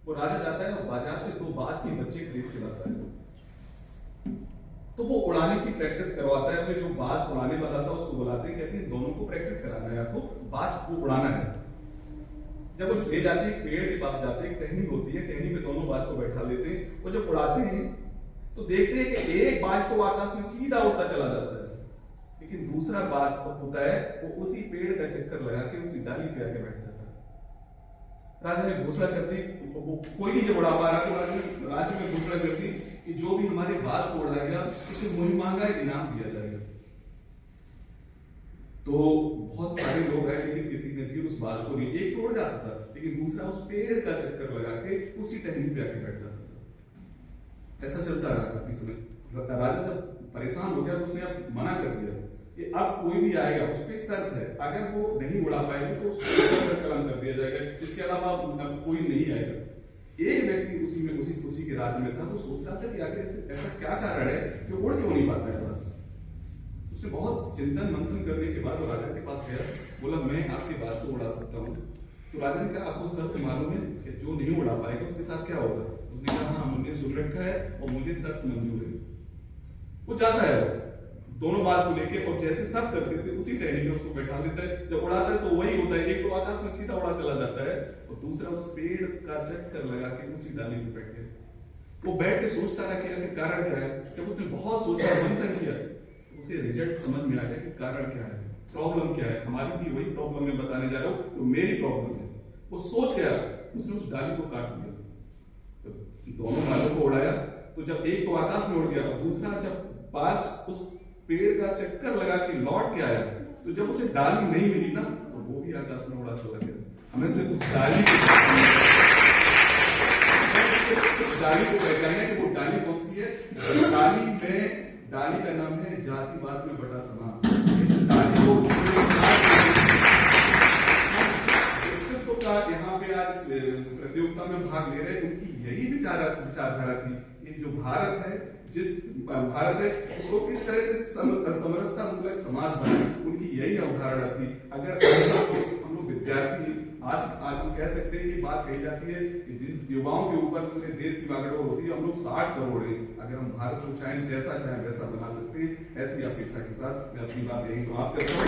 वो राजा जाता है ना बाजार से 2 बाज के बच्चे खरीद के लाता है, तो वो उड़ाने की प्रैक्टिस करवाता है। अपने जो बाज उड़ाने वाला था उसको बुलाते हैं, कहते हैं दोनों को प्रैक्टिस कराना है, आपको बाज को उड़ाना है। जब वो ले जाते हैं पेड़ के पास जाते हैं, टहनी होती है, टहनी पे दोनों बाज को बैठा लेते हैं, और जब उड़ाते हैं तो देखते हैं कि एक बाज तो आकाश में सीधा उड़ता चला जाता है, लेकिन दूसरा बाज होता है वो उसी पेड़ का चक्कर लगा के उसी डाली पे आके बैठ जाता है। राजा ने घोषणा कर दी, कोई नहीं जब उड़ा पा रहा तो राजा ने घोषणा कर दी कि जो भी हमारे बाज को उड़ाएगा उसे मुहिमांगा इनाम दिया जाएगा। तो बहुत सारे लोग आए, लेकिन किसी ने भी उस बाज को नहीं, एक तो उड़ जाता था लेकिन दूसरा उस पेड़ का चक्कर लगा के उसी टहनी पे आके बैठ जाता था। ऐसा चलता रहा काफी समय। राजा जब परेशान हो गया तो उसने अब मना कर दिया कि अब कोई भी आएगा उस पर शर्त है, अगर वो नहीं उड़ा पाएगा तो उसको कलम कर दिया जाएगा, इसके अलावा अब कोई नहीं आएगा। एक व्यक्ति उसी के राज्य में था, वो सोच रहा था कि आखिर ऐसा क्या कारण है कि उड़ क्यों नहीं पाता है। बस उसने बहुत चिंतन मंथन करने के बाद वो राजा के पास गया, बोला मैं आपके बाज को उड़ा सकता हूँ। तो राजा ने कहा आपको शर्त मालूम है कि जो नहीं उड़ा पाएगा उसके साथ क्या होगा। उसने कहा हाँ मुझे सुन रखा है और मुझे शर्त मंजूर है। वो जाता है दोनों बाज को लेके, और जैसे सब करते थे उसी टहनी में उसको बैठा देता है। जब उड़ाता है तो वही होता है, एक तो आकाश में सीधा उड़ा चला जाता है और दूसरा उस पेड़ का चक्कर लगा के उसी डाली में बैठ गया। वो बैठ के सोचता रहा कि कारण क्या है। जब उसने बहुत सोचा मंथन किया उसे रिजल्ट समझ में आ गया कि कारण क्या है, प्रॉब्लम क्या है। हमारी भी वही प्रॉब्लम मैं बताने जा रहा हूँ, तो मेरी प्रॉब्लम है। वो सोच गया, उसने उस डाली को काट दिया, तो दोनों बाजों को उड़ाया। तो जब एक तो आकाश में उड़ गया और दूसरा जब बाज उस पेड़ का चक्कर लगा के लौट के आया, तो जब उसे डाली नहीं मिली ना तो वो भी आकाश में उड़ा चला गया। हमें सिर्फ उस डाली को पहचानना है कि वो डाली कौन सी है। डाली का नाम है जातिवाद में बटा समाज। इस डाली को का यहाँ पे आज प्रतियोगिता में भाग ले रहे, उनकी यही विचारधारा थी कि जो भारत है, जिस भारत है उसको किस तरह से समरसता मूलक समाज बनाए, उनकी यही अवधारणा थी। अगर हम लोग विद्यार्थी आज हम कह सकते हैं कि बात कही जाती है कि युवाओं के ऊपर पूरे देश की बागडोर होती है, हम लोग 60 करोड़ हैं। अगर हम भारत को चाहें जैसा चाहें वैसा बना सकते हैं। ऐसी अपेक्षा के साथ मैं अपनी बात यही समाप्त करता हूँ।